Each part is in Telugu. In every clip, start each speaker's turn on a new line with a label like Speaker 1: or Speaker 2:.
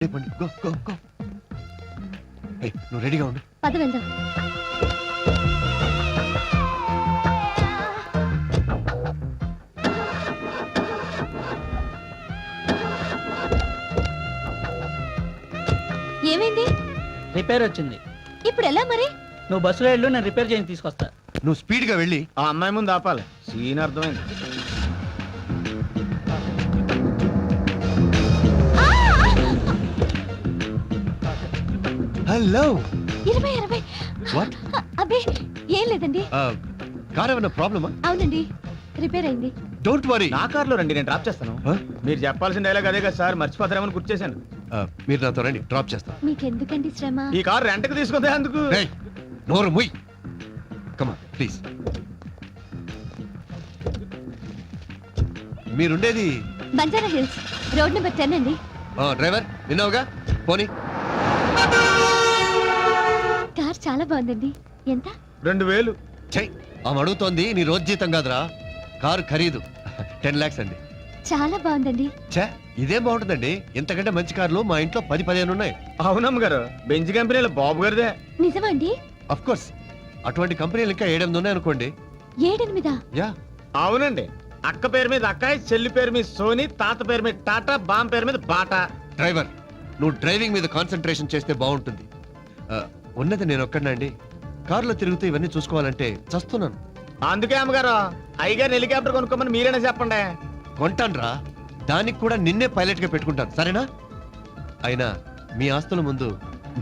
Speaker 1: Go go go. నువ్వు రెడీగా ఉండు.
Speaker 2: పద వెళ్దాం. ఏమైంది?
Speaker 3: రిపేర్ వచ్చింది.
Speaker 2: ఇప్పుడు ఎలా మరి?
Speaker 3: నువ్వు బస్సులో వెళ్ళు, నేను రిపేర్ చేసి తీసుకొస్తా.
Speaker 1: నువ్వు స్పీడ్ గా వెళ్ళి
Speaker 4: ఆ అమ్మాయి ముందు ఆపాలి. సీన్ అర్థమైంది.
Speaker 1: హలో
Speaker 2: 20
Speaker 1: వాట్
Speaker 2: అబ్బే ఏం లేదండి.
Speaker 1: కార్ ఏమైనా ప్రాబ్లమా?
Speaker 2: అవునండి, రిపేర్ అయింది.
Speaker 1: Don't worry.
Speaker 4: నా కార్లో రండి, నేను డ్రాప్ చేస్తాను. మీరు చెప్పాల్సిన డైలాగ్ అదే కదా సార్, మర్చిపోతారేమని గుర్తు చేశాను.
Speaker 1: మీరు నాతో రండి, డ్రాప్ చేస్తాను.
Speaker 2: మీకెందుకండి శ్రమ?
Speaker 4: ఈ కార్ రెంట్కి తీసుకుంటే అందుకు.
Speaker 1: నోరు ముయ్. Come on please. మీరుండేది
Speaker 2: బంజారా హిల్స్, రోడ్ నెంబర్ 10 అండి.
Speaker 1: డ్రైవర్ విన్నావుగా, పోనీ.
Speaker 2: కార్ చాలా బాగుందండి. ఎంత?
Speaker 4: 2000.
Speaker 1: చెయ్, ఆమె అడుగుతోంది నీ రోజు జీతం కాదురా, కారు ఖరీదు 10 lakhs అండి.
Speaker 2: చాలా బాగుందండి.
Speaker 1: ఛే, ఇదేం బాగుంటుందండి, ఇంతకంటే మంచి కార్లు మా ఇంట్లో 10-15 ఉన్నాయి.
Speaker 4: అవునమ్మ గారు, బెంజ్ కంపెనీలో బాబు గారిదే.
Speaker 2: నిజమా అండి?
Speaker 1: అఫ్ కోర్స్, అటువంటి కంపెనీలు ఇంకా 7-8 ఉన్నాయి అనుకోండి.
Speaker 2: 7-8?
Speaker 1: యా.
Speaker 4: అవునండి, అక్క పేరు మీద అక్కాయ్, చెల్లి పేరు మీద సోని, తాత పేరు మీద టాటా, బామ్ పేరు మీద బాటా.
Speaker 1: డ్రైవర్, నువ్వు డ్రైవింగ్ మీద కాన్సన్ట్రేషన్ చేస్తే బాగుంటుంది. ఉన్నది నేను ఒక్కడినా అండి, కారులో తిరుగుతూ ఇవన్నీ చూసుకోవాలంటే చస్తున్నాను.
Speaker 4: అందుకే అమ్మగారు అయ్యగారిని హెలికాప్టర్ కొనుక్కోమని మీరైనా చెప్పండి.
Speaker 1: కొంటాన్రా, దానికి కూడా నిన్నే పైలట్ గా పెట్టుకుంటాను, సరేనా? అయినా మీ ఆస్తుల ముందు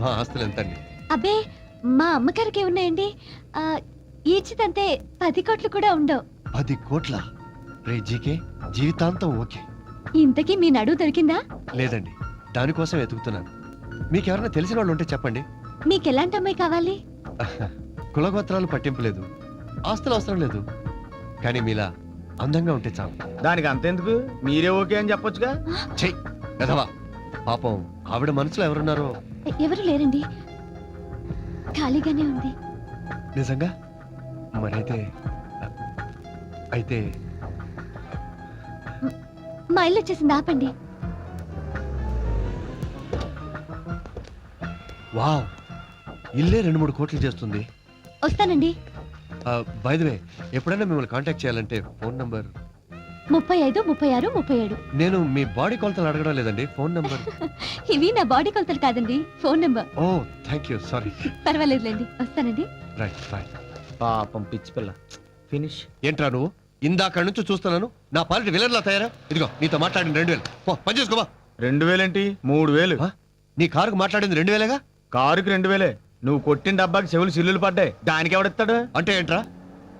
Speaker 1: మా ఆస్తులు ఎంతండి?
Speaker 2: అబ్బే, మా అమ్మగారికి ఉన్నాయండి. ఈచితంతే 10 కోట్లు కూడా ఉండవు.
Speaker 1: 10 కోట్ల? రే జీకే, జీవితాంతం ఓకే.
Speaker 2: ఇంతకీ మీ నడువు దొరికిందా?
Speaker 1: లేదండి, దానికోసం వెతుకుతున్నాను. మీకెవరైనా తెలిసిన వాళ్ళు ఉంటే చెప్పండి.
Speaker 2: మీకెలాంటి అమ్మాయి కావాలి?
Speaker 1: కులగోత్రాలు పట్టింపు లేదు, ఆస్తులు అవసరం లేదు, కానీ మీలా అందంగా ఉంటే చాలు.
Speaker 4: దానికి అంతెందుకు, మీరే ఓకే అని చెప్పొచ్చుగా.
Speaker 1: చెయ్ ఎదవా, పాపం ఆవిడ మనసులో ఎవరున్నారో.
Speaker 2: ఎవరు లేరండి, ఖాళీగానే ఉంది.
Speaker 1: నిజంగా? మరైతే అయితే
Speaker 2: మా ఇల్లు వచ్చేసింది, ఆపండి.
Speaker 1: వావ్, ఇల్లే 2-3 కోట్లు చేస్తుంది.
Speaker 2: వస్తానండి.
Speaker 1: బై ది వే, ఎప్పుడైనా మిమ్మల్ని కాంటాక్ట్ చేయాలంటే ఫోన్ నంబర్
Speaker 2: 35, 36, 37.
Speaker 1: నేను మీ బాడీ కొలతలు అడగడం లేదండి, ఫోన్ నంబర్.
Speaker 2: ఇవి నా బాడీ కొలతలు కాదండి, phone number.
Speaker 1: Oh thank you, sorry.
Speaker 2: పర్వాలేదులేండి, వస్తానండి.
Speaker 1: Right bye.
Speaker 4: పాపం పిచ్చి పిల్ల. ఫినిష్.
Speaker 1: ఏంట్రా నువ్వు, ఇందాక నుంచి చూస్తున్నాను నా పాలిటి విలన్లా తయారా. ఇదిగో నీతో మాట్లాడిన 2000 పని చేసుకోవా.
Speaker 4: 2000 ఏంటి, 3000.
Speaker 1: నీ కారుకు మాట్లాడింది 2000గా?
Speaker 4: కారుకి 2000. నువ్వు కొట్టిన డబ్బాకి చెవులు సిల్లులు పడ్డాయి, దానికి ఎవడిస్తాడు?
Speaker 1: అంటే ఏంట్రా?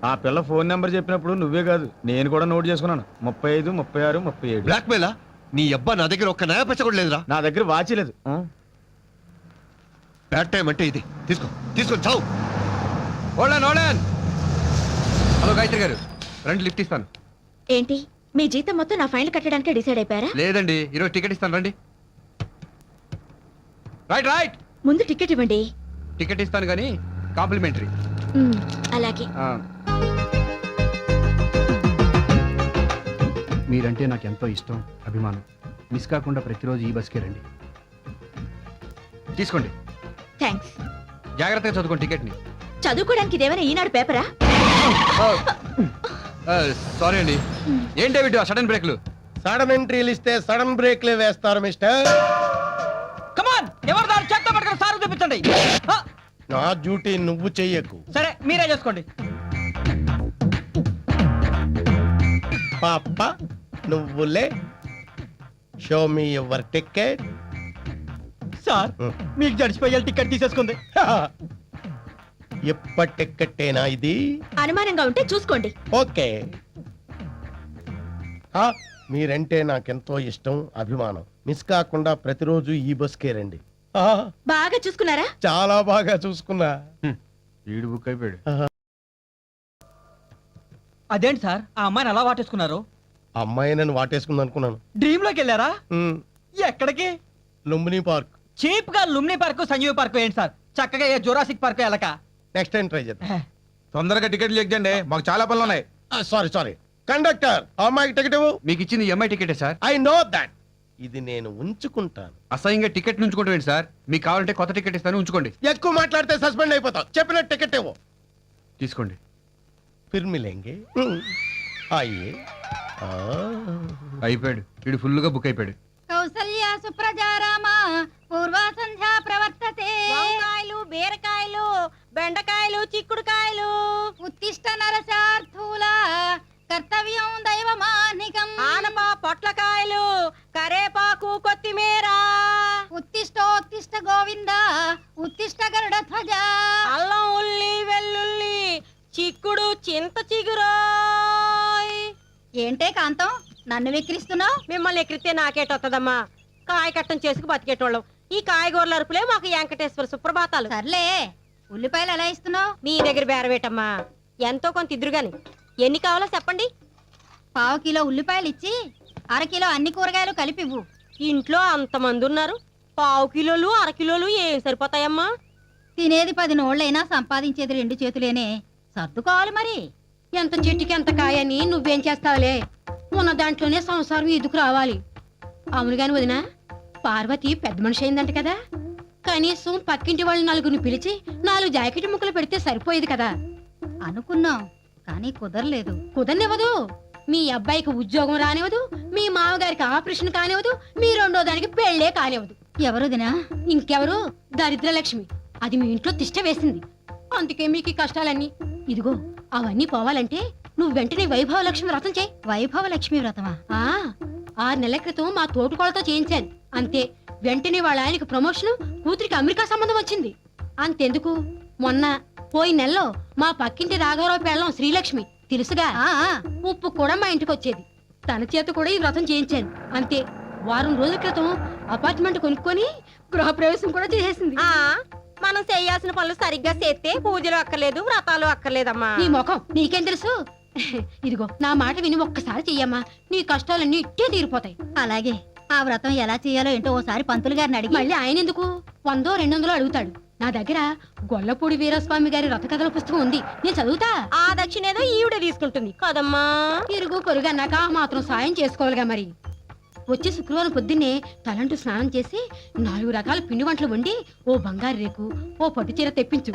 Speaker 4: ఆ పిల్ల ఫోన్ నెంబర్ చెప్పినప్పుడు నువ్వే కాదు, నేను కూడా నోట్ చేసుకున్నాను. 35, 36, 37.
Speaker 1: బ్లాక్ మెయిలా? నీ అబ్బా నా దగ్గర ఒక్క నయా పచ్చ కూడా లేదురా.
Speaker 4: నా దగ్గర వాచి లేదు.
Speaker 1: బ్యాడ్ టైం అంటే ఇది. తీసుకొని చావు. ఓలాన్. హలో గాయత్రి గారు, రండి లిఫ్ట్ ఇస్తాను.
Speaker 5: ఏంటి, మీ జీతం మొత్తం నా ఫైన్ కట్టడానికి డిసైడ్ అయిపోయారా?
Speaker 1: లేదండి, ఈరోజు టికెట్ ఇస్తాను, రండి. రైట్.
Speaker 5: ముందు టికెట్ ఇవ్వండి.
Speaker 1: టికెట్ ఇస్తాను కానీ కాంప్లిమెంటరీ.
Speaker 5: అలాగే.
Speaker 6: మీరంటే నాకు ఎంతో ఇష్టం, అభిమానం. మిస్ కాకుండా ప్రతిరోజు ఈ బస్కే రండి.
Speaker 1: తీసుకోండి,
Speaker 5: థ్యాంక్స్.
Speaker 1: జాగ్రత్తగా చదువుకోండి టికెట్ని.
Speaker 5: చదువుకోవడానికి ఇదేమైనా ఈనాడు పేపరా?
Speaker 1: సారీ అండి. ఏంటి వీటి సడన్ బ్రేక్లు?
Speaker 7: సడన్ ఎంట్రీలు ఇస్తే సడన్ బ్రేక్లే వేస్తారు మిస్టర్.
Speaker 3: కమాన్, ఎవరు దాని చెత్త పట్టుకుని సార్ చూపించండి.
Speaker 7: నా డ్యూటీ నువ్వు చెయ్యకు.
Speaker 3: సరే, మీరే చేసుకోండి.
Speaker 7: పాప నువ్వులే. Show me your ticket.
Speaker 3: Sir, మీకు జడిచిపోయాలి టికెట్ తీసేసుకుంది.
Speaker 7: ఎప్పటి టికెట్టేనా ఇది?
Speaker 5: అనుమానంగా ఉంటే చూసుకోండి.
Speaker 7: ఓకే. మీరంటే నాకెంతో ఇష్టం, అభిమానం. మిస్ కాకుండా ప్రతిరోజు ఈ బస్కే రండి.
Speaker 5: బాగా చూసుకున్నారా?
Speaker 7: చాలా బాగా చూసుకున్నా.
Speaker 6: ఈడు బుక్ అయిపోయాడు.
Speaker 3: అదేంటి సార్, ఆ అమ్మాయిని అలా వాటేసుకున్నారు?
Speaker 7: అమ్మాయి నన్ను వాటేసుకుంది అనుకున్నాను.
Speaker 3: డ్రీమ్ లోకి వెళ్ళారా? ఎక్కడికి?
Speaker 7: లుంబిని పార్క్.
Speaker 3: చీప్ గా లుమ్ని పార్క్, సంజీవ్ పార్క్ ఏంటి సార్? చక్కగా ఏ జురాసిక్ పార్క్ వెళ్ళక.
Speaker 7: నెక్స్ట్ టైం ట్రై చేద్దాం.
Speaker 4: తొందరగా టికెట్లు ఎక్కండి, మాకు చాలా పనులు ఉన్నాయి.
Speaker 7: సారీ కండక్టర్, అమ్మాయికి టికెట్ ఇవ్వు.
Speaker 6: మీకు ఇచ్చింది ఎంఐ టికెటే సార్.
Speaker 7: I know that. ఇది నేను ఉంచుకుంటాను.
Speaker 6: అసహ్యంగా టికెట్ ఉంచుకోండి సార్. మీకు కావాలంటే కొత్త టికెట్ ఇస్తాను, ఉంచుకోండి.
Speaker 7: ఎక్కువ మాట్లాడితే సస్పెండ్ అయిపోతావు. చెప్పిన టికెట్ ఇవ్వు.
Speaker 6: తీసుకోండి.
Speaker 7: फिर मिलेंगे. आइए.
Speaker 6: అయిపోయాడు, వీడు ఫుల్గా బుక్ అయిపోయాడు.
Speaker 2: కౌసల్య సుప్రజారామ పూర్వ సంధ్యా ప్రవర్తతే.
Speaker 5: వంకాయలు బీరకాయలు బెండకాయలు చిక్కుడుకాయలు
Speaker 2: ఉత్తిష్ట నరసార్థూల కర్తవ్యం దైవమానికం.
Speaker 5: ఆనప పొట్లకాయలు కరేపాకు కొత్తిమీర
Speaker 2: ఉత్తిష్టోత్తిష్ట గోవింద ఉత్తిష్ట గరుడ ధ్వజ.
Speaker 5: అల్లం ఉల్లి వెల్లుల్లి చిక్కుడు చింత చిగురోయ్.
Speaker 2: ఏంటే కాంతం నన్ను వెక్కిరిస్తున్నావు?
Speaker 5: మిమ్మల్ని ఎక్కిరితే నాకేటొత్తదమ్మా. కాయ కట్టం చేసుకు బతికేటోళ్ళం. ఈ కాయగూరల అరుపులే మాకు వెంకటేశ్వర సుప్రభాతాలు.
Speaker 2: సర్లే, ఉల్లిపాయలు ఎలా ఇస్తున్నావు?
Speaker 5: నీ దగ్గర బేరవేటమ్మా. ఎంతో కొంత ఇద్దరుగాని. ఎన్ని కావాలో చెప్పండి.
Speaker 2: పావు కిలో ఉల్లిపాయలు ఇచ్చి అరకిలో అన్ని కూరగాయలు కలిపివ్వు.
Speaker 5: ఇంట్లో అంతమంది ఉన్నారు. పావు కిలోలు అరకిలోలు ఏం సరిపోతాయమ్మా?
Speaker 2: తినేది 10 నోళ్ళైనా సంపాదించేది 2 చేతులేనే. సర్దుకోవాలి మరి.
Speaker 5: ఎంత చెట్టుకి ఎంత కాయని నువ్వేం చేస్తావులే. ఉన్న దాంట్లోనే సంసారం ఇదుకు రావాలి. అవును గాని వదినా, పార్వతి పెద్ద మనిషి అయిందంట కదా. కనీసం పక్కింటి వాళ్ళు 4 పిలిచి 4 జాకెట్ ముక్కలు పెడితే సరిపోయేది కదా.
Speaker 2: అనుకున్నాం కానీ కుదరలేదు.
Speaker 5: కుదరనివ్వదు. మీ అబ్బాయికి ఉద్యోగం రానివ్వదు, మీ మామగారికి ఆపరేషన్ కానివ్వదు, మీ రెండో దానికి పెళ్లే కానివ్వదు.
Speaker 2: ఎవరుదినా?
Speaker 5: ఇంకెవరు? దరిద్రలక్ష్మి. అది మీ ఇంట్లో తిష్ట వేసింది. అందుకే మీకు ఈ కష్టాలన్నీ. ఇదిగో అవన్నీ పోవాలంటే నువ్వు వెంటనే వైభవ లక్ష్మి వ్రతం చేయి.
Speaker 2: వైభవ లక్ష్మి వ్రతమా?
Speaker 5: 6 నెలల క్రితం మా తోటికోళ్ళతో చేయించాను. అంతే, వెంటనే వాళ్ళ ఆయనకు ప్రమోషన్, కూతురికి అమెరికా సంబంధం వచ్చింది. అంతెందుకు, మొన్న పోయిన నెలలో మా పక్కింటి రాఘవరావు పెళ్ళం శ్రీలక్ష్మి తెలుసుగా, ఉప్పు కూడా మా ఇంటికి వచ్చేది. తన చేత కూడా ఈ వ్రతం చేయించాను. అంతే, వారం రోజుల క్రితం అపార్ట్మెంట్ కొనుక్కొని గృహప్రవేశం కూడా చేసేసింది. మనం చేయాల్సిన పనులు సరిగ్గా చేస్తే పూజలు అక్కర్లేదు, వ్రతాలు అక్కర్లేదమ్మా. నీ ముఖం నీకేం తెలుసు? ఇదిగో నా మాట విని ఒక్కసారి చెయ్యమ్మా, నీ కష్టాలన్నీ ఇట్టే తీరిపోతాయి.
Speaker 2: అలాగే. ఆ వ్రతం ఎలా చేయాలో ఏంటో ఓసారి పంతులు గారిని అడిగి.
Speaker 5: మళ్ళీ ఆయన ఎందుకు 100 200 అడుగుతాడు. నా దగ్గర గొల్లపూడి వీరస్వామి గారి రథ కథల పుస్తకం ఉంది, నేను చదువుతా. ఆ దక్షిణేదో ఈవిడ తీసుకుంటుంది కదమ్మా. ఇరుగు పొరుగు అన్నాక మాత్రం సాయం చేసుకోవాలిగా మరి. వచ్చే శుక్రవారం పొద్దున్నే తలంటూ స్నానం చేసి 4 రకాల పిండి వంటలు వండి ఓ బంగారు రేకు, ఓ పట్టు చీర తెప్పించు.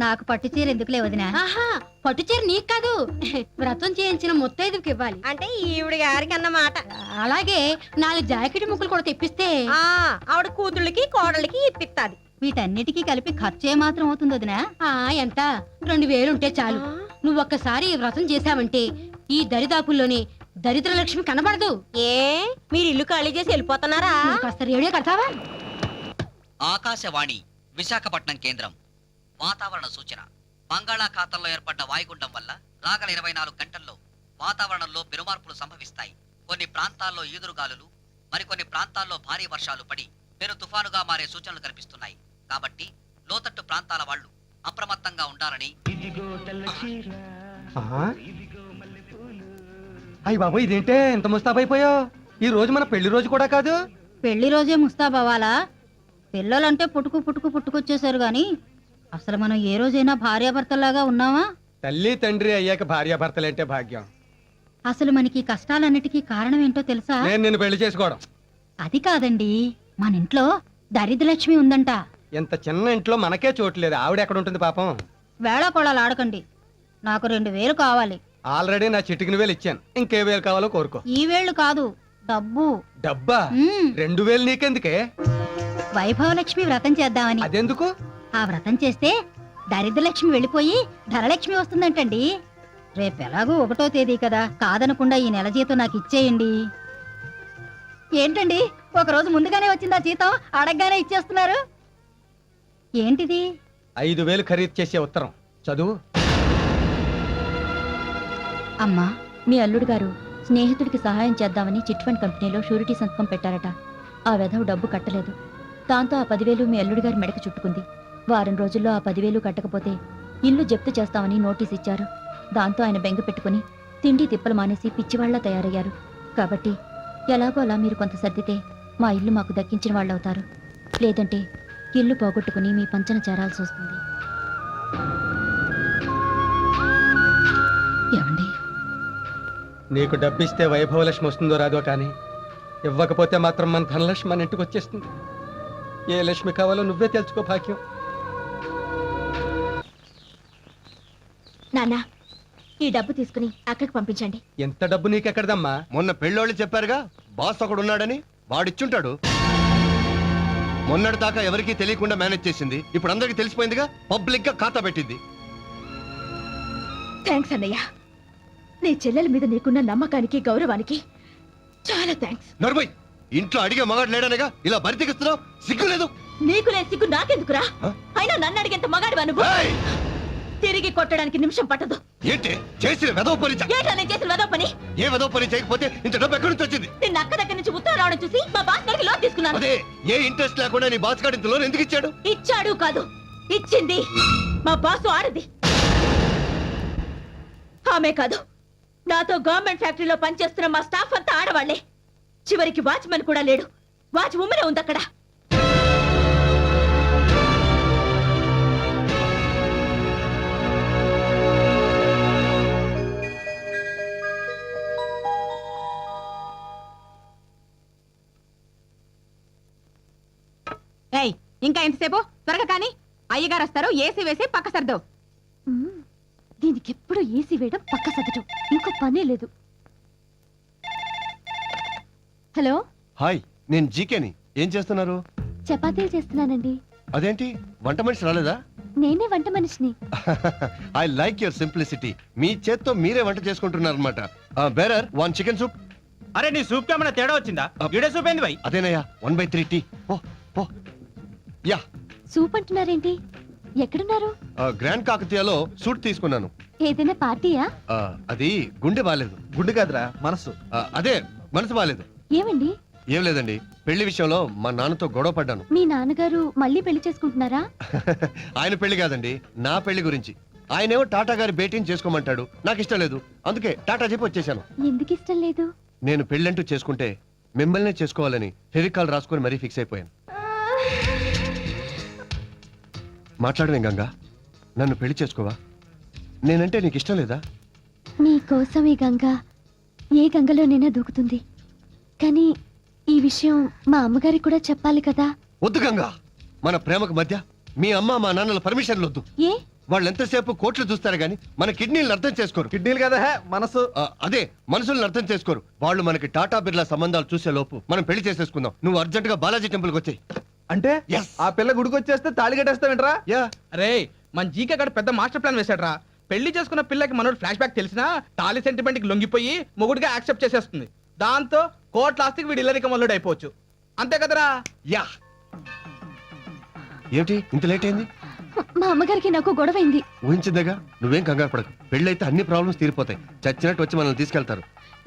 Speaker 2: నాకు పట్టు చీర ఎందుకులే వదినా?
Speaker 5: ఆహా, పట్టు చీర నీకు కాదు, వ్రతం చేయించిన ముత్తైదుకి ఇవ్వాలి. అంటే ఈవిడ గారికి అన్నమాట. అలాగే 4 జాకెట్ ముక్కలు కూడా తెప్పిస్తే ఆవిడ కూతుళ్ళకి కోడళ్ళకి ఇప్పిస్తాది.
Speaker 2: వీటన్నిటికీ కలిపి ఖర్చు ఏమాత్రం అవుతుంది వదినా?
Speaker 5: ఎంత? 2000 ఉంటే చాలు. నువ్వు ఒక్కసారి ఈ వ్రతం చేశావంటే ఈ దరిదాపుల్లోనే దరిద్ర లక్ష్మి కనబడదు. ఏ మీరు ఇల్లు ఖాళీ చేసి వెళ్ళిపోతున్నారా? కాస్త రేడియో కడతావా?
Speaker 8: ఆకాశవాణి విశాఖపట్నం కేంద్రం. వాతావరణ సూచన. బంగాళాఖాతంలో ఏర్పడ్డ వాయుగుండం వల్ల రాగల 24 గంటల్లో వాతావరణంలో పెనుమార్పులు సంభవిస్తాయి. కొన్ని ప్రాంతాల్లో ఈదురుగాలులు, మరికొన్ని ప్రాంతాల్లో భారీ వర్షాలు పడి పెను తుఫానుగా మారే సూచనలు కనిపిస్తున్నాయి. కాబట్టి లోతట్టు ప్రాంతాల వాళ్ళు అప్రమత్తంగా ఉండాలని.
Speaker 3: అయ్యి బాబు, ఇదేంటే ఇంత ముస్తాబైపోయావు? ఈ రోజు మన పెళ్లి రోజు కూడా కాదు.
Speaker 2: పెళ్లి రోజే ముస్తాబవ్వాలా? పిల్లలంటే పుట్టుకొచ్చేసారు గాని అసలు మనం ఏ రోజైనా భార్యాభర్తలాగా ఉన్నావా?
Speaker 3: తల్లి తండ్రి అయ్యాక భార్యాభర్తలంటే భాగ్యం.
Speaker 2: అసలు మనకి ఈ కష్టాలన్నిటికీ కారణం ఏంటో తెలుసా?
Speaker 3: నేను నిన్ను పెళ్లి చేసుకోవడం.
Speaker 2: అది కాదండి, మన ఇంట్లో దరిద్రలక్ష్మి ఉందంట.
Speaker 3: ఇంత చిన్న ఇంట్లో మనకే చోట్లేదు, ఆవిడ ఎక్కడ ఉంటుంది పాపం?
Speaker 2: వేళాకోళాలు ఆడకండి. నాకు 2000 కావాలి.
Speaker 3: ఆల్రెడీ నా చిటికిన వేలు ఇచ్చాను, ఇంకే వేలు కావాలో కోరుకో.
Speaker 2: ఈ వేళ్ళు కాదు, డబ్బు.
Speaker 3: డబ్బా? 2000 నీకెందుకే?
Speaker 2: వైభవలక్ష్మి వ్రతం చేద్దామని.
Speaker 3: అదెందుకు?
Speaker 2: ఆ వ్రతం చేస్తే దరిద్రలక్ష్మి వెళ్ళిపోయి ధనలక్ష్మి వస్తుందంటండి. రేపెలాగూ 1వ తేదీ కదా, కాదనకుండా ఈ నెల జీతం నాకు ఇచ్చేయండి. ఏంటండి, ఒక రోజు ముందుగానే వచ్చిందా జీతం? అడగగానే ఇచ్చేస్తున్నారు ఏంటిది?
Speaker 3: 5000 ఖరీదు చేసే ఉత్తరం చదువు.
Speaker 9: అమ్మా, మీ అల్లుడు గారు స్నేహితుడికి సహాయం చేద్దామని చిట్ ఫండ్ కంపెనీలో షూరిటీ సంతకం పెట్టారట. ఆ వెధవ డబ్బు కట్టలేదు. దాంతో ఆ 10,000 మీ అల్లుడు గారి మెడకు చుట్టుకుంది. వారం రోజుల్లో ఆ 10,000 కట్టకపోతే ఇల్లు జప్తు చేస్తామని నోటీస్ ఇచ్చారు. దాంతో ఆయన బెంగ పెట్టుకుని తిండి తిప్పలు మానేసి పిచ్చివాళ్లా తయారయ్యారు. కాబట్టి ఎలాగో అలా మీరు కొంత సర్దితే మా ఇల్లు మాకు దక్కించిన వాళ్ళవుతారు. లేదంటే ఇల్లు పోగొట్టుకుని మీ పంచన చేరాల్సి వస్తుంది.
Speaker 2: ఏమండి,
Speaker 3: నీకు డబ్బిస్తే వైభవలక్ష్మి వస్తుందో రాదో కానీ ఇవ్వకపోతే మాత్రం మన ధనలక్ష్మి మన ఇంటికి వచ్చేస్తుంది. ఏ లక్ష్మి కావాలో నువ్వే తెలుసుకో భాగ్యం.
Speaker 9: నాన్న, ఈ డబ్బు తీసుకుని అక్కడికి పంపించండి.
Speaker 3: ఎంత డబ్బు నీకెక్కడదమ్మా?
Speaker 1: మొన్న పెళ్ళోళ్ళు చెప్పారుగా బాస్ ఒకడు ఉన్నాడని, వాడిచ్చుంటాడు. మొన్నటి దాకా ఎవరికీ తెలియకుండా మేనేజ్ చేసింది, ఇప్పుడు అందరికీ తెలిసిపోయిందిగా, పబ్లిక్ గా ఖాతా పెట్టింది.
Speaker 9: థ్యాంక్స్ అన్నయ్య. నీ చెల్లెల మీద నీకున్న నమ్మకానికి గౌరవానికి చాలా థ్యాంక్స్.
Speaker 1: నర్మయ్, ఇంట్లో అడిగే మగాడు లేడనగా ఇలా బరితెగిస్తున్నావు, సిగ్గు లేదు?
Speaker 9: నీకు లే సిగ్గు నాకెందుకురా?
Speaker 1: హ?
Speaker 9: అయినా నన్ను అడిగేంత మగాడివా నువ్వు?
Speaker 1: ఏయ్!
Speaker 9: తిరిగి కొట్టడానికి నిమిషం పట్టదు.
Speaker 1: ఏంటి చేసిన వెదవ పని?
Speaker 9: ఏంటా నేను చేసిన వెదవ పని?
Speaker 1: ఏ వెదవ పని చేయకపోతే ఇంత డబ్బు ఎక్కడి నుంచి వచ్చింది?
Speaker 9: నిన్న అక్క దగ్గర నుంచి ఉత్తరం రావడం చూసి మా బాస్ గారికి లోన్ తీసుకున్నాను.
Speaker 1: అదే, ఏ ఇంట్రెస్ట్ లేకుండా నీ బాస్ గారు ఇంత లోన్ ఎందుకు ఇచ్చాడు?
Speaker 9: ఇచ్చాడు కాదు, ఇచ్చింది మా బాసు ఆడది. ఆమె కాదు, నాతో గవర్నమెంట్ ఫ్యాక్టరీలో పనిచేస్తున్న మా స్టాఫ్ అంతా ఆడవాళ్లే. చివరికి వాచ్మెన్ కూడా లేడు, వాచ్ ఉమ్మనే ఉంది అక్కడ.
Speaker 2: ఏయ్, ఇంకా ఎంతసేపు? త్వరగా కానీ అయ్యగారు వస్తారు. ఏసీ వేసి పక్క సర్దు.
Speaker 9: దీనికి ఎప్పుడు ఏసీ వేయడం, పక్క సదటం, ఇంకో పనే లేదు. హలో,
Speaker 1: హాయ్, నేను జీకేని. ఏం చేస్తున్నారు?
Speaker 9: చపాతీలు చేస్తున్నానండి.
Speaker 1: అదేంటి, వంట మనిషి రాలేదా?
Speaker 9: నేనే వంట మనిషిని.
Speaker 1: I like your simplicity. మీ చేత్తో మీరే వంట చేసుకుంటున్నారు అనమాట. Bearer 1 chicken soup.
Speaker 4: అరే నీ సూప్ ఏమైనా తేడా వచ్చిందా? ఈడే సూప్ ఏంది భయ్?
Speaker 1: అదేనయ్యా, 1/3 టీ. ఓ యా.
Speaker 9: సూప్ అంటున్నారేంటి? ఎక్కడున్నారు?
Speaker 1: గ్రాండ్ కాకతీయలో సూట్ తీసుకున్నాను.
Speaker 9: ఏదైనా పార్టీయా?
Speaker 1: అది గుండె బాలేదు.
Speaker 3: గుండె కాదురా, మనసు.
Speaker 1: అదే, మనసు బాలేదు.
Speaker 9: ఏమండి?
Speaker 1: ఏం లేదండి, పెళ్లి విషయంలో మా నాన్నతో గొడవ పడ్డాను.
Speaker 9: మీ నాన్నగారు మళ్ళీ పెళ్లి చేసుకుంటున్నారా?
Speaker 1: ఆయన పెళ్లి కాదండి, నా పెళ్లి గురించి. ఆయనేమో టాటా గారి భేటీని చేసుకోమంటాడు. నాకు ఇష్టం లేదు, అందుకే టాటా చెప్పి వచ్చేసాను.
Speaker 9: ఎందుకు ఇష్టం లేదు?
Speaker 1: నేను పెళ్ళంటూ చేసుకుంటే మిమ్మల్నే చేసుకోవాలని ఫెవికాల్ రాసుకొని మరీ ఫిక్స్ అయిపోయాను. మాట్లాడవేం గంగా, నన్ను పెళ్లి చేసుకోవా? నేనంటే నీకు ఇష్టం లేదా?
Speaker 9: నీ కోసం ఈ గంగ ఏ గంగలోనైనా దూకుతుంది. కానీ ఈ విషయం మా అమ్మగారికి కూడా చెప్పాలి కదా.
Speaker 1: వద్దు గంగా, మన ప్రేమకు మధ్య మీ అమ్మ మా నాన్నల పర్మిషన్లు వద్దు.
Speaker 9: ఏ?
Speaker 1: వాళ్ళు ఎంతసేపు కోట్లు చూస్తారు గానీ మన కిడ్నీలను అర్థం చేసుకోరు.
Speaker 3: కిడ్నీలు కదా, మనసు.
Speaker 1: అదే, మనసులను అర్థం చేసుకోరు. వాళ్ళు మనకి టాటా బిర్లా సంబంధాలు చూసే లోపు మనం పెళ్లి చేసేసుకుందాం. నువ్వు అర్జెంట్ గా బాలాజీ టెంపుల్ కి వచ్చాయి.
Speaker 3: అంటే
Speaker 1: Yes.
Speaker 3: ఆ పిల్ల గుడికి వచ్చేస్తే తాళి కట్టేస్తావేంట్రా?
Speaker 1: యా.
Speaker 4: అరే మన జీకే గడ పెద్ద మాస్టర్ ప్లాన్ వేసాడ్రా. పెళ్లి చేసుకున్న పిల్లకి మనోడు ఫ్లాష్ బ్యాక్ తెలిసినా తాళి సెంటిమెంట్ కి లొంగిపోయి మొగుడిగా యాక్సెప్ట్ చేసేస్తుంది. దాంతో కోట్ల ఆస్తికి వీడి ఇల్లరిక మల్లుడు అయిపోవచ్చు. అంతే కదరా?
Speaker 1: యా. ఏమిటి ఇంత లేట్ అయింది?
Speaker 9: మా అమ్మగారికి నాకు గొడవైంది.
Speaker 1: ఊహించిందేగా, నువ్వేం కంగారు పడకు. పెళ్ళైతే అన్ని ప్రాబ్లమ్స్ తీరిపోతాయి. చచ్చినట్టు వచ్చి మనల్ని తీసుకెళ్తారు.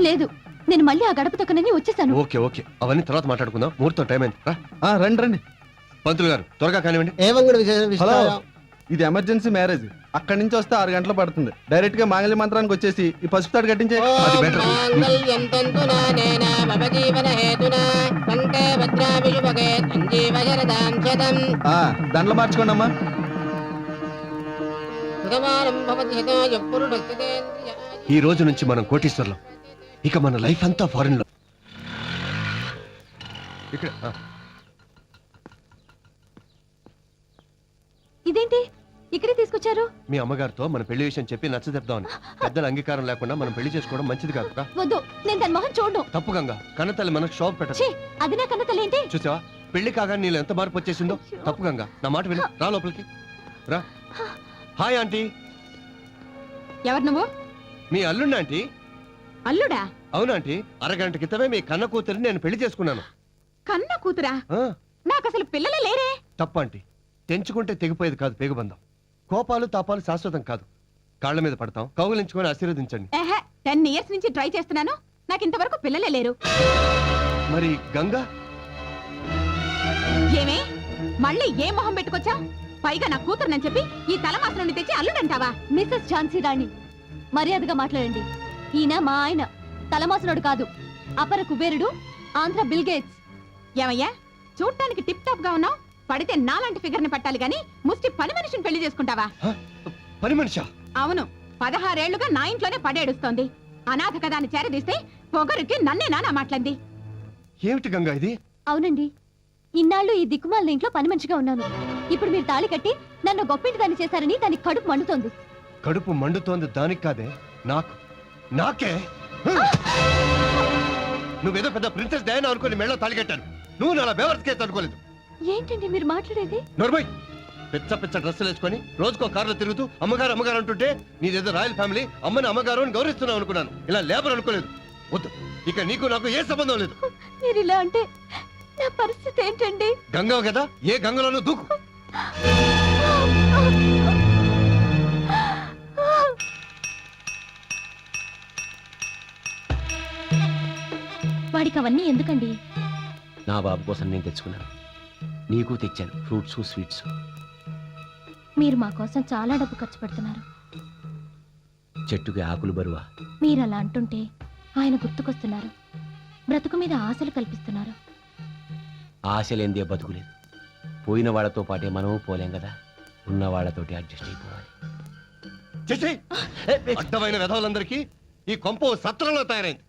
Speaker 9: లేదు, నేను మళ్ళీ ఆ గడప తొక్కనని వచ్చేసాను.
Speaker 1: ఓకే ఓకే, అవన్నీ తర్వాత మాట్లాడుకుందాం. ముహూర్తం టైం అయింది.
Speaker 3: రండి రండి.
Speaker 1: పంతులు గారు త్వరగా కానివ్వండి.
Speaker 3: హలో, ఇది ఎమర్జెన్సీ మ్యారేజ్. అక్కడి నుంచి వస్తే 6 గంటలు పడుతుంది. డైరెక్ట్ గా మాంగళ్య మంత్రానికి వచ్చేసి ఈ పసుపు తాడు కట్టించే.
Speaker 1: అది బెటర్.
Speaker 3: దండలు మార్చుకోండి అమ్మా.
Speaker 1: ఈ రోజు నుంచి మనం కోటీశ్వర్లం. ఇక మన లైఫ్ అంతా ఫారెన్ లో. ఇక్కడ
Speaker 9: ఇదేంటి ఇక్కడే తీసుకొచ్చారు?
Speaker 1: మీ అమ్మగారితో మన పెళ్లి విషయం చెప్పి నచ్చజెప్దామని. పెద్దల అంగీకారం లేకుండా మనం పెళ్లి చేసుకోవడం మంచిది కాదు.
Speaker 9: వద్దు, నేను దాని మొహం చూడను.
Speaker 1: తప్పుగంగా, కన్నతల్లి మనకు షాప్ పెట్టదు.
Speaker 9: ఛీ, అది నా కన్న తల్లి ఏంటి?
Speaker 1: చూసావా, పెళ్లి కాగానే నీళ్ళు ఎంత మార్పు వచ్చేసిందో. తప్పుగంగా, నా మాట విని రా లోపలికి రా. Hi aunty.
Speaker 2: ఎవరు నువ్వు?
Speaker 1: మీ అల్లుండి ఆంటీ.
Speaker 2: అల్లుడా?
Speaker 1: అవునాంటీ, అరగంట క్రితమే మీ కన్న కూతురిని నేను పెళ్లి చేసుకున్నాను.
Speaker 2: కన్న కూతురా?
Speaker 1: ఆ,
Speaker 2: నాకు అసలు పిల్లలే లేరే.
Speaker 1: తప్పంటీ. తెంచుకుంటే తెగిపోయేది కాదు పేగుబంధం. కోపాలు తాపాలు శాశ్వతం కాదు. కాళ్ళ మీద పడతాం, కౌగులించుకొని ఆశీర్వదించండి.
Speaker 2: 10 years నుంచి ట్రై చేస్తున్నాను, నాకు ఇంతవరకు పిల్లలే లేరు.
Speaker 1: మరి గంగా?
Speaker 2: ఏమే, మళ్ళీ ఏ మొహం పెట్టుకొచ్చా? పైగా నా కూతురునని చెప్పి ఈ తలమాస నుండి తెచ్చి అల్లుడంటావా?
Speaker 9: మిస్సెస్ ఝాన్సీ రాణి, మర్యాదగా మాట్లాడండి. ఈయన మా ఆయన, తలమాసనుడు కాదు, అపర కుబేరుడు, ఆంధ్ర బిల్ గేట్స్.
Speaker 2: ఏమయ్యా, చూడటానికి టిప్ టాప్ గా ఉన్నావు, పడితే నాలాంటి ఫిగర్ ని పట్టాలి గాని ముష్టి పని మనిషిని పెళ్లి చేసుకుంటావా?
Speaker 1: పని మనిషా?
Speaker 2: అవును, 16 ఏళ్లుగా నా ఇంట్లోనే పడేడుస్తోంది. అనాథ కదా అని చేరదీస్తే పొగరుకి నన్నే నానా మాట్లాడింది.
Speaker 1: ఏమిటి గంగా ఇది?
Speaker 9: అవునండి, ఇన్నాళ్ళు ఈ దిక్కుమాలిన ఇంట్లో పని మంచిగా ఉన్నాను. ఇప్పుడు మీరు తాళి కట్టి నన్ను గొప్పింటి దాన్ని చేశారని దానికి కడుపు మండుతోంది.
Speaker 1: కడుపు మండుతోంది దానికి కాదే, నాకు. నాకే. నువ్వేదో పెద్ద ప్రిన్సెస్ డయానా అనుకుని మెళ్ళో తాళి కట్టాను. నువ్వు నా బేవర్స్ కేసు అనుకోలేదు.
Speaker 9: ఏంటండి మీరు మాట్లాడేది?
Speaker 1: నోర్మై, పిచ్చ పిచ్చ డ్రెస్సులు వేసుకొని రోజుకో కారులో తిరుగుతూ అమ్మగారు అమ్మగారు అంటుంటే నీదేదో రాయల్ ఫ్యామిలీ, అమ్మని అమ్మగారు అని గౌరవిస్తున్నావు అనుకున్నాను. ఇలా లేబర్ అనుకోలేదు. వద్దు, ఇక నీకు నాకు ఏ సంబంధం లేదు.
Speaker 9: మీరు ఇలా అంటే నా పరిస్థితి ఏంటండి?
Speaker 1: గంగ కదా, ఏ గంగలోనూ దూకు.
Speaker 9: వాడికి అవన్నీ ఎందుకండి?
Speaker 10: నా బాబు కోసం నేను తెచ్చుకున్నాను. నీకు తెచ్చాను ఫ్రూట్స్ స్వీట్స్.
Speaker 9: మీరు మా కోసం చాలా డబ్బు ఖర్చు పెడుతున్నారు.
Speaker 10: చెట్టుకి ఆకులు బరువా?
Speaker 9: మీరు అలా అంటుంటే ఆయన గుర్తుకొస్తున్నారు. బ్రతుకు మీద ఆశలు కల్పిస్తున్నారు.
Speaker 10: ఆశలేందే బతుకులేదు. పోయిన వాళ్ళతో పాటే మనము పోలేం కదా. ఉన్న వాళ్ళతోటి అడ్జస్ట్ అయిపోవాలి.
Speaker 1: చేసి అడ్డమైన వెధవులందరికీ ఈ కొంప ఓ సత్రంలో తయారైంది.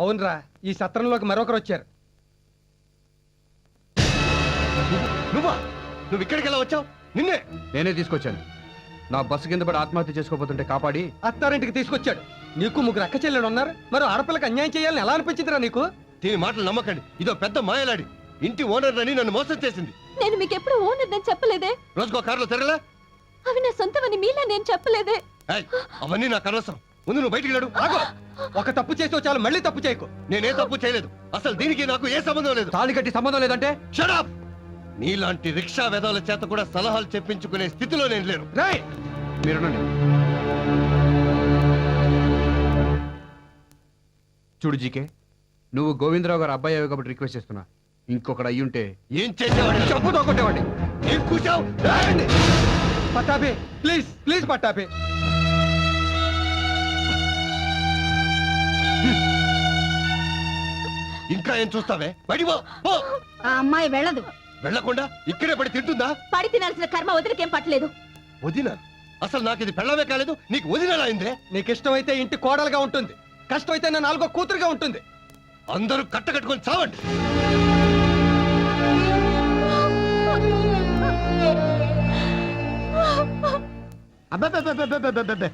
Speaker 4: అవునరా, ఈ సత్రంలోకి మరొకరు వచ్చారు.
Speaker 1: నువ్వా? నువ్వు ఇక్కడికి ఎలా వచ్చావు? నిన్నే.
Speaker 6: నేనే తీసుకొచ్చాను. నా బస్సు కింద పడి ఆత్మహత్య చేసుకోబోతుంటే కాపాడి
Speaker 4: అత్తారింటికి తీసుకొచ్చాడు. నీకు ముగ్గురు అక్క చెల్లెలు ఉన్నారు. మరి ఆడపిల్లకి అన్యాయం చేయాలని ఎలా అనిపించిందిరా నీకు?
Speaker 1: దీని మాటలు నమ్మకండి. ఇదో పెద్ద మాయలాడి. ఇంటి ఓనర్ అని నన్ను మోసం చేసింది.
Speaker 9: నేను మీకు ఎప్పుడు ఓనర్ నేను చెప్పలేదే.
Speaker 1: రోజుకో కారులో తిరగలే.
Speaker 9: అవి నా సొంతమని మీలా నేను చెప్పలేదే.
Speaker 1: ఏయ్, అవన్నీ నాకు అనవసరం. ముందు నువ్వు బయటికి నడు.
Speaker 4: ఆగో, ఒక తప్పు చేసి చాలు, మళ్ళీ తప్పు చేయకు.
Speaker 1: నేనే తప్పు చేయలేదు. అసలు దీనికి నాకు ఏ సంబంధం లేదు.
Speaker 6: తాళి కట్టి సంబంధం లేదంటే
Speaker 1: Shut up! నీలాంటి రిక్షా వెధవుల చేత కూడా సలహాలు చెప్పించుకునే స్థితిలో నేను లేను.
Speaker 4: రేయ్,
Speaker 6: మీరునండి. చూడు జీకే, నువ్వు గోవిందరావు గారు అబ్బాయి అయ్యావు కాబట్టి రిక్వెస్ట్ చేస్తున్నా. ఇంకొకడు అయ్యుంటే
Speaker 1: ఏం చేసేవాడిని?
Speaker 4: చెప్పుతో కొట్టేవాడి.
Speaker 1: ఏం కూర్చావు?
Speaker 4: పట్టాపే, ప్లీజ్ ప్లీజ్ పట్టాపే.
Speaker 1: ఇంకా ఏం చూస్తావే? బయటికి పో. పో.
Speaker 2: ఆ అమ్మాయి వెళ్ళదు.
Speaker 1: వెళ్ళకుండా ఇక్కడే పడి తింటుందా?
Speaker 9: పడి తినాల్సిన కర్మ వదిలికేం పట్టలేదు.
Speaker 1: వదిన? అసలు నాకు ఇది పెళ్ళమే కాలేదు, నీకు వదినలా అయిందే?
Speaker 4: నీకు ఇష్టమైతే ఇంటి కోడలుగా ఉంటుంది, కష్టమైతే నా 4వ కూతురుగా ఉంటుంది.
Speaker 1: అందరూ కట్టకట్టుకొని చావండి. అబ్బబ్బబ్బబ్బబ్బబ్బబ్బ.